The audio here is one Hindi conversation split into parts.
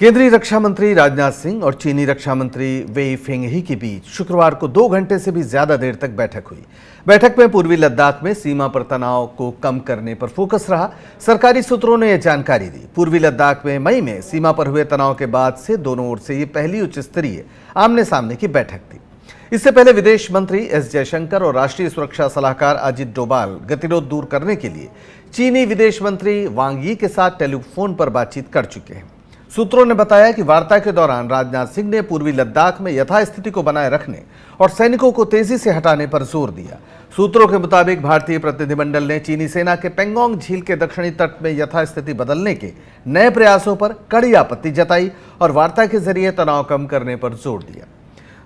केंद्रीय रक्षा मंत्री राजनाथ सिंह और चीनी रक्षा मंत्री वेई फेंगही के बीच शुक्रवार को 2 घंटे से भी ज्यादा देर तक बैठक हुई। बैठक में पूर्वी लद्दाख में सीमा पर तनाव को कम करने पर फोकस रहा। सरकारी सूत्रों ने यह जानकारी दी। पूर्वी लद्दाख में मई में सीमा पर हुए तनाव के बाद से दोनों ओर से ये पहली उच्च स्तरीय आमने सामने की बैठक थी। इससे पहले विदेश मंत्री एस जयशंकर और राष्ट्रीय सुरक्षा सलाहकार अजित डोभाल गतिरोध दूर करने के लिए चीनी विदेश मंत्री वांग यी के साथ टेलीफोन पर बातचीत कर चुके हैं। सूत्रों ने बताया कि वार्ता के दौरान राजनाथ सिंह ने पूर्वी लद्दाख में यथास्थिति को बनाए रखने और सैनिकों को तेजी से हटाने पर जोर दिया। सूत्रों के मुताबिक भारतीय प्रतिनिधिमंडल ने चीनी सेना के पेंगोंग झील के दक्षिणी तट में यथास्थिति बदलने के नए प्रयासों पर कड़ी आपत्ति जताई और वार्ता के जरिए तनाव कम करने पर जोर दिया।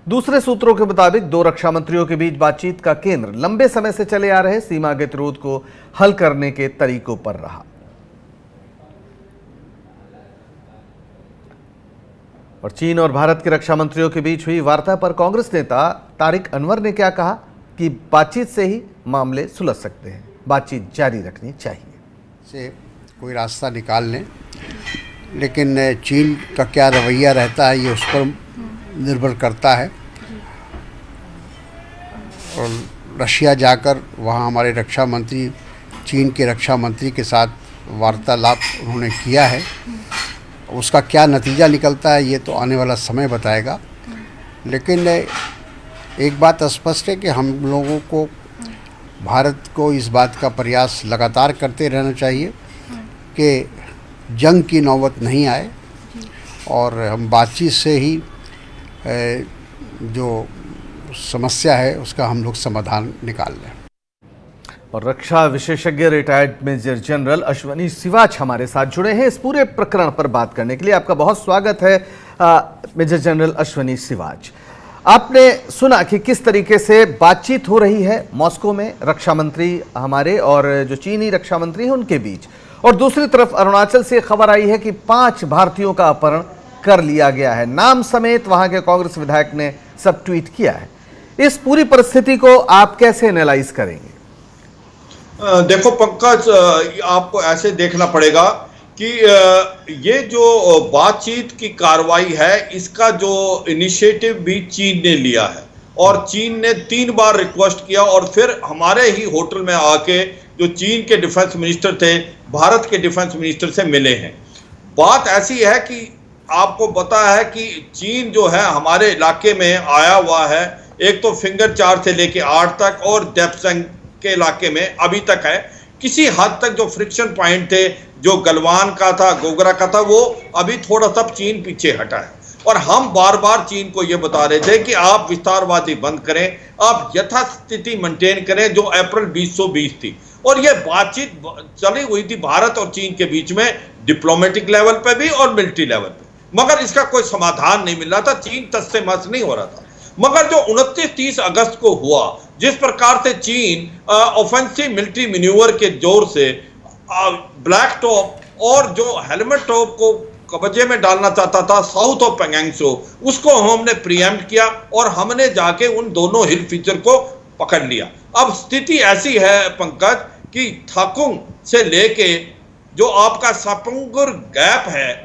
दूसरे सूत्रों के मुताबिक 2 रक्षा मंत्रियों के बीच बातचीत का केंद्र लंबे समय से चले आ रहे सीमा गतिरोध को हल करने के तरीकों पर रहा। और चीन और भारत के रक्षा मंत्रियों के बीच हुई वार्ता पर कांग्रेस नेता तारिक अनवर ने क्या कहा कि बातचीत से ही मामले सुलझ सकते हैं, बातचीत जारी रखनी चाहिए। से कोई रास्ता निकाल लें, लेकिन चीन का क्या रवैया रहता है ये उस पर निर्भर करता है। और रशिया जाकर वहाँ हमारे रक्षा मंत्री चीन के रक्षा मंत्री के साथ वार्तालाप उन्होंने किया है। उसका क्या नतीजा निकलता है ये तो आने वाला समय बताएगा। लेकिन एक बात स्पष्ट है कि हम लोगों को भारत को इस बात का प्रयास लगातार करते रहना चाहिए कि जंग की नौबत नहीं आए और हम बातचीत से ही जो समस्या है उसका हम लोग समाधान निकाल लें। और रक्षा विशेषज्ञ retired major general Ashwani Siwach हमारे साथ जुड़े हैं इस पूरे प्रकरण पर बात करने के लिए। आपका बहुत स्वागत है मेजर जनरल अश्वनी सिवाच। आपने सुना कि किस तरीके से बातचीत हो रही है मॉस्को में रक्षा मंत्री हमारे और जो चीनी रक्षा मंत्री हैं उनके बीच, और दूसरी तरफ अरुणाचल से खबर आई है कि 5 भारतीयों का अपहरण कर लिया गया है। नाम समेत वहां के कांग्रेस विधायक ने सब ट्वीट किया है। इस पूरी परिस्थिति को आप कैसे एनालाइज करेंगे? देखो पंकज, आपको ऐसे देखना पड़ेगा कि ये जो बातचीत की कार्रवाई है इसका जो इनिशिएटिव भी चीन ने लिया है और चीन ने 3 बार रिक्वेस्ट किया और फिर हमारे ही होटल में आके जो चीन के डिफेंस मिनिस्टर थे भारत के डिफेंस मिनिस्टर से मिले हैं। बात ऐसी है कि आपको पता है कि चीन जो है हमारे इलाके में आया हुआ है, एक तो फिंगर 4 से लेके 8 तक और डेप्सेंग के इलाके में अभी तक है। किसी हद तक जो फ्रिक्शन पॉइंट थे जो गलवान का था, गोगरा का था, वो अभी थोड़ा सा चीन पीछे हटा है। और हम बार बार चीन को ये बता रहे थे कि आप विस्तारवादी बंद करें, आप यथास्थिति मेंटेन करें जो अप्रैल 2020 थी। और ये बातचीत चली हुई थी भारत और चीन के बीच में डिप्लोमेटिक लेवल पे भी और मिलिट्री लेवल पे, मगर इसका कोई समाधान नहीं मिल रहा था। चीन तस से मस नहीं हो रहा था। मगर जो 29-30 अगस्त को हुआ, जिस प्रकार से चीन ऑफेंसिव मिलिट्री मैन्यूवर के जोर से ब्लैक टॉप और जो हेलमेट टॉप को कब्जे में डालना चाहता था साउथ ऑफ पेंगोंग, उसको हमने प्रीएम्प्ट किया और हमने जाके उन दोनों हिल फीचर को पकड़ लिया। अब स्थिति ऐसी है पंकज कि थाकुंग से लेके जो आपका सापंगुर गैप है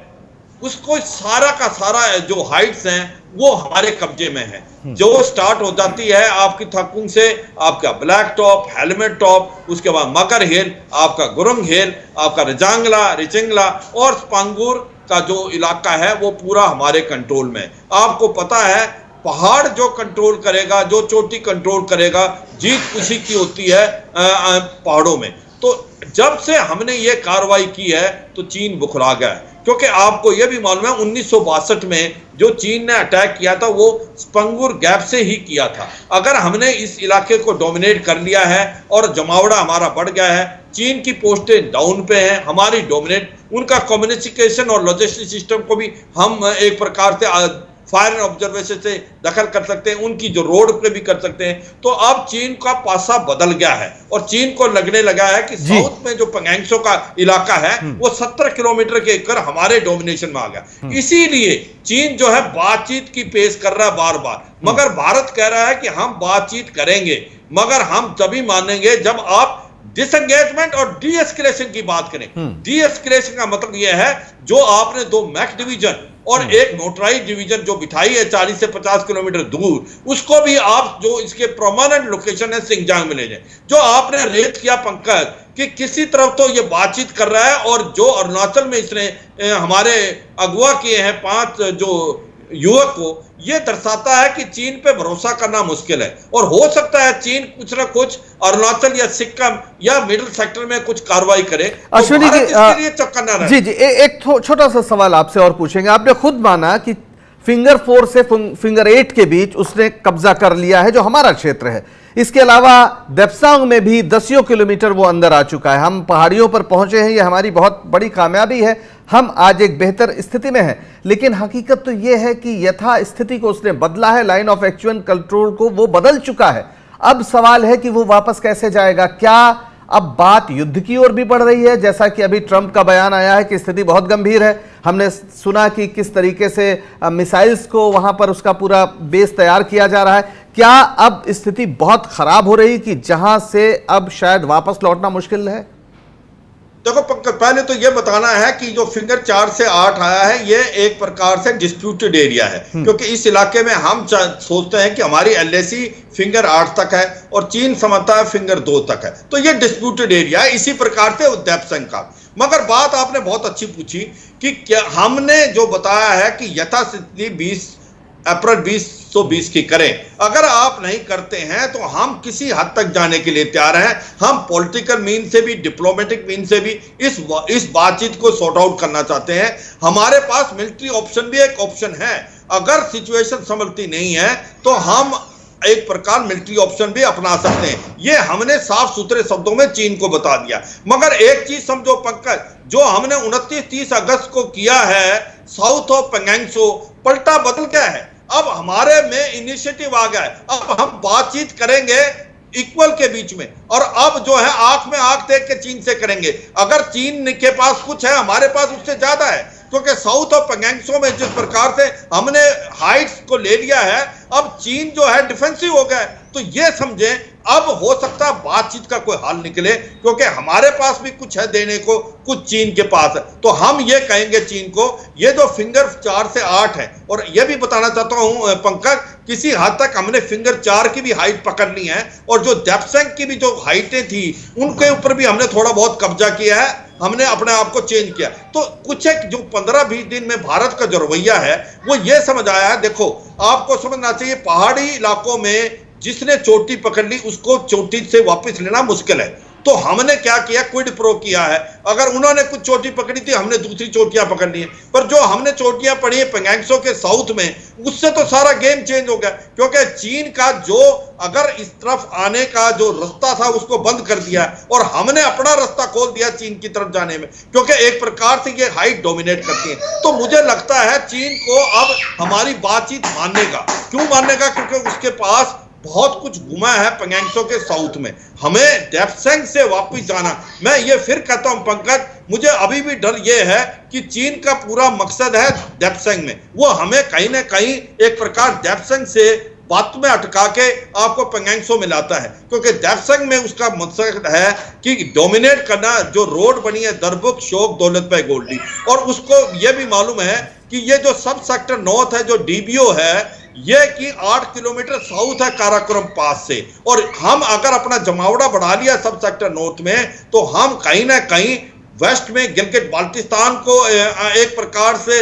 उसको सारा का सारा जो हाइट्स हैं वो हमारे कब्जे में है। जो स्टार्ट हो जाती है आपकी थाकुंग से आपका ब्लैक टॉप, हेलमेट टॉप, उसके बाद मकर हिल, आपका गुरुंग हिल, आपका रिजांगला, रिचिंगला और स्पांगुर का जो इलाका है वो पूरा हमारे कंट्रोल में। आपको पता है पहाड़ जो कंट्रोल करेगा, जो चोटी कंट्रोल करेगा, जीत उसी की होती है पहाड़ों में। तो जब से हमने ये कार्रवाई की है तो चीन बुखला गया है, क्योंकि आपको यह भी मालूम है 1962 में जो चीन ने अटैक किया था वो स्पंगुर गैप से ही किया था। अगर हमने इस इलाके को डोमिनेट कर लिया है और जमावड़ा हमारा बढ़ गया है, चीन की पोस्टें डाउन पे हैं, हमारी डोमिनेट, उनका कम्युनिकेशन और लॉजिस्टिक सिस्टम को भी हम एक प्रकार से फायर एंड ऑब्जर्वेशन से दखल कर सकते हैं, उनकी जो रोड पे भी कर सकते हैं। तो अब चीन का पासा बदल गया है और चीन को लगने लगा है कि साउथ में जो पेंगोंग का इलाका है वो 70 किलोमीटर के एकर हमारे डोमिनेशन में आ गया। इसीलिए चीन जो है बातचीत की पेश कर रहा है बार बार, मगर भारत कह रहा है कि हम बातचीत करेंगे मगर हम तभी मानेंगे जब आप डिसएंगेजमेंट और डी एस्केलेशन की बात करें। डी एस्केलेशन का मतलब यह है जो आपने 2 मैक डिवीजन और एक नोटराइज डिवीजन जो बिठाई है 40 से 50 किलोमीटर दूर, उसको भी आप जो इसके परमानेंट लोकेशन है सिंगजांग में ले जाए। जो आपने रेट किया पंकज कि किसी तरफ तो ये बातचीत कर रहा है, और जो अरुणाचल में इसने हमारे अगवा किए हैं 5 जो युवक को, यह दर्शाता है कि चीन पे भरोसा करना मुश्किल है। और हो सकता है चीन कुछ ना कुछ अरुणाचल या सिक्किम या मिडिल सेक्टर में कुछ कार्रवाई करे। अश्विनी तो इसके लिए चौकन्ना रहे। जी एक छोटा सा सवाल आपसे और पूछेंगे। आपने खुद माना कि फिंगर 4 से फिंगर 8 के बीच उसने कब्जा कर लिया है, जो हमारा क्षेत्र है। इसके अलावा देप्सांग में भी 10 किलोमीटर वो अंदर आ चुका है। हम पहाड़ियों पर पहुंचे हैं, ये हमारी बहुत बड़ी कामयाबी है। हम आज एक बेहतर स्थिति में हैं, लेकिन हकीकत तो यह है कि यथा स्थिति को उसने बदला है, लाइन ऑफ एक्चुअल कंट्रोल को वो बदल चुका है। अब सवाल है कि वो वापस कैसे जाएगा। क्या अब बात युद्ध की ओर भी बढ़ रही है, जैसा कि अभी ट्रंप का बयान आया है कि स्थिति बहुत गंभीर है। हमने सुना कि किस तरीके से मिसाइल्स को वहां पर उसका पूरा बेस तैयार किया जा रहा है। क्या अब स्थिति बहुत खराब हो रही कि जहां से अब शायद वापस लौटना मुश्किल है? देखो पहले तो यह बताना है कि जो फिंगर 4 से 8 आया है, ये एक प्रकार से डिस्प्यूटेड एरिया है, क्योंकि इस इलाके में हम सोचते हैं कि हमारी एलएसी फिंगर 8 तक है और चीन समझता है फिंगर 2 तक है। तो ये डिस्प्यूटेड एरिया है, इसी प्रकार से देप्संग का। मगर बात आपने बहुत अच्छी पूछी कि क्या हमने जो बताया है कि यथास्थिति 20 अप्रैल 2020 की करें। अगर आप नहीं करते हैं तो हम किसी हद तक जाने के लिए तैयार हैं। हम पॉलिटिकल मीन से भी, डिप्लोमेटिक मीन से भी इस बातचीत को सॉर्ट आउट करना चाहते हैं। हमारे पास मिलिट्री ऑप्शन भी एक ऑप्शन है। अगर सिचुएशन संभलती नहीं है तो हम एक प्रकार मिलिट्री ऑप्शन भी अपना सकते हैं। ये हमने साफ सुथरे शब्दों में चीन को बता दिया। मगर एक चीज समझो पंकज, जो हमने 29-30 अगस्त को किया है साउथ ऑफ पेंगेंगसो, पलटा बदल गया है। अब हमारे में इनिशिएटिव आ गया है। अब हम बातचीत करेंगे इक्वल के बीच में, और अब जो है आंख में आंख देख के चीन से करेंगे। अगर चीन के पास कुछ है, हमारे पास उससे ज्यादा है, क्योंकि साउथ ऑफ पेंगेंगसो में जिस प्रकार से हमने हाइट्स को ले लिया है, अब चीन जो है डिफेंसिव हो गया है। तो ये समझें, अब हो सकता है बातचीत का कोई हल निकले, क्योंकि हमारे पास भी कुछ है देने को, कुछ चीन के पास है। तो हम ये कहेंगे चीन को, ये जो फिंगर 4 से 8 है, और ये भी बताना चाहता हूं पंकज, किसी हद तक हमने फिंगर 4 की भी हाइट पकड़ ली है, और जो देप्संग की भी जो हाइटें थी उनके ऊपर भी हमने थोड़ा बहुत कब्जा किया है। हमने अपने आप को चेंज किया। तो कुछ एक जो 15-20 दिन में भारत का जो रवैया है वो ये समझ आया है। देखो, आपको समझना चाहिए, पहाड़ी इलाकों में जिसने चोटी पकड़ ली उसको चोटी से वापस लेना मुश्किल है। तो हमने क्या किया, क्विड प्रो किया है। अगर उन्होंने कुछ चोटी पकड़ी थी, हमने दूसरी चोटियां पकड़ ली है। पर जो हमने चोटियां पड़ी है पेंगेंगसो के साउथ में, उससे तो सारा गेम चेंज हो गया, क्योंकि चीन का जो अगर इस तरफ आने का जो रास्ता था उसको बंद कर दिया, और हमने अपना रास्ता खोल दिया चीन की तरफ जाने में, क्योंकि एक प्रकार से ये हाइट डोमिनेट करती है। तो मुझे लगता है चीन को अब हमारी बातचीत मानेगा। क्यों मानेगा? क्योंकि उसके पास बहुत कुछ घुमा है पेंगेंगसो के साउथ में। हमें देप्संग से वापस जाना, मैं ये फिर कहता हूं पंकज, मुझे अभी भी डर ये है कि चीन का पूरा मकसद है देप्संग में, वो हमें कहीं ना कहीं एक प्रकार देप्संग से बात में अटका के आपको पेंगेंगसो में लाता है, क्योंकि देप्संग में उसका मकसद है कि डोमिनेट करना। जो रोड बनी है दरबुक शोक दौलतभाई गोल्डी, और उसको ये भी मालूम है कि ये जो सब सेक्टर नॉर्थ है, जो डीबीओ है, ये कि 8 किलोमीटर साउथ है काराकोरम पास से, और हम अगर अपना जमावड़ा बढ़ा लिया सब सेक्टर नॉर्थ में, तो हम कहीं ना कहीं वेस्ट में गिलगित बाल्टिस्तान को एक प्रकार से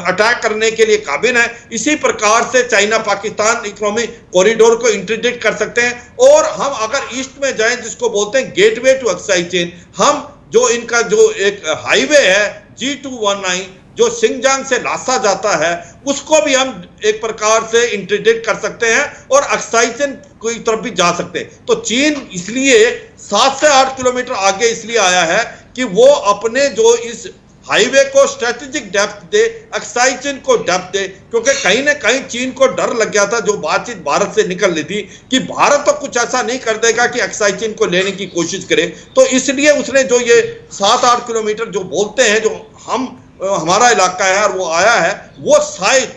अटैक करने के लिए काबिल है। इसी प्रकार से चाइना पाकिस्तान इकोनॉमिक कॉरिडोर को इंट्रोड्यूस कर सकते हैं। और हम अगर ईस्ट में जाएं, जिसको बोलते हैं गेटवे टू एक्साई चेन, हम जो इनका जो एक हाईवे है G219 जो सिंगजांग से लासा जाता है, उसको भी हम एक प्रकार से इंट्रोड्यूस कर सकते हैं और एक्साई चेन की तरफ भी जा सकते हैं। तो चीन इसलिए 7 से 8 किलोमीटर आगे इसलिए आया है कि वो अपने जो इस हाईवे को स्ट्रेटेजिक डेप्थ दे, एक्साई चेन को डेप्थ दे, क्योंकि कहीं ना कहीं चीन को डर लग गया था जो बातचीत भारत से निकल रही थी कि भारत तो कुछ ऐसा नहीं कर देगा कि एक्साई चेन को लेने की कोशिश करे। तो इसलिए उसने जो ये 7-8 किलोमीटर जो बोलते हैं, जो हमारा इलाका है और वो आया है, वो शायद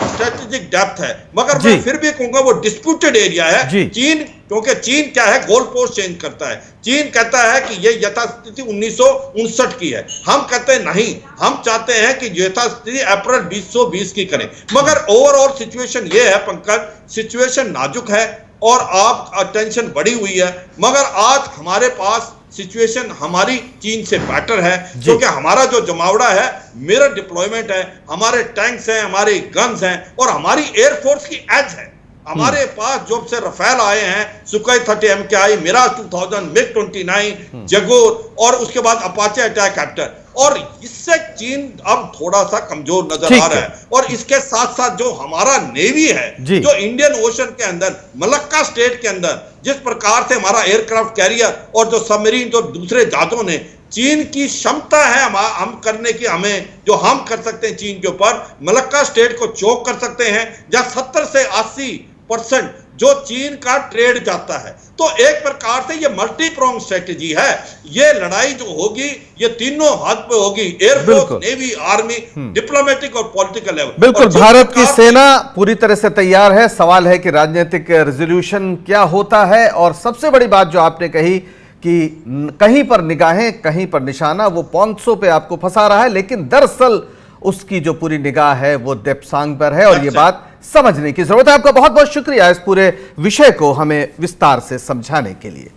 स्ट्रेटेजिक डेप्थ है, मगर मैं फिर भी कहूंगा वो डिस्प्यूटेड एरिया है। चीन क्योंकि चीन क्या है, गोल पोस्ट चेंज करता है। चीन कहता है कि ये यथास्थिति 1959 की है, हम कहते हैं नहीं, हम चाहते हैं कि यथास्थिति अप्रैल 2020 की करें। मगर ओवरऑल सिचुएशन ये है पंकज, सिचुएशन नाजुक है और आप टेंशन बढ़ी हुई है, मगर आज हमारे पास सिचुएशन हमारी चीन से बेटर है, क्योंकि हमारा जो जमावड़ा है, मिरर डिप्लॉयमेंट है, हमारे टैंक्स हैं, हमारे गन्स हैं और हमारी एयरफोर्स की एज है। हमारे पास जब से रफेल आए हैं, Sukhoi 30 MKI, Miraj 2000, MiG 29, Jaguar और उसके बाद अपाचे अटैक कैप्टर, और इससे चीन अब थोड़ा सा कमजोर नजर आ रहा है। और इसके साथ साथ जो हमारा नेवी है, जो इंडियन ओशन के अंदर, मलक्का स्टेट के अंदर जिस प्रकार से हमारा एयरक्राफ्ट कैरियर और जो सबमरीन जो दूसरे जहाजों ने, चीन की क्षमता है हम करने की, हमें जो हम कर सकते हैं चीन के ऊपर, मलक्का स्टेट को चोक कर सकते हैं, जहां 70 से 80% जो चीन का ट्रेड जाता है। तो एक प्रकार से ये मल्टी प्रोंग स्ट्रेटेजी है। ये लड़ाई जो होगी ये तीनों हाथ पे होगी, एयरफोर्स, नेवी, आर्मी, डिप्लोमेटिक और पॉलिटिकल लेवल। बिल्कुल, भारत की सेना पूरी तरह से तैयार है। सवाल है कि राजनीतिक रेजोल्यूशन क्या होता है। और सबसे बड़ी बात जो आपने कही कि कहीं पर निगाहें, कहीं पर निशाना, वो पोंगसो पे आपको फंसा रहा है, लेकिन दरअसल उसकी जो पूरी निगाह है वो देप्सांग पर है, और ये बात समझने की जरूरत है। आपका बहुत बहुत शुक्रिया इस पूरे विषय को हमें विस्तार से समझाने के लिए।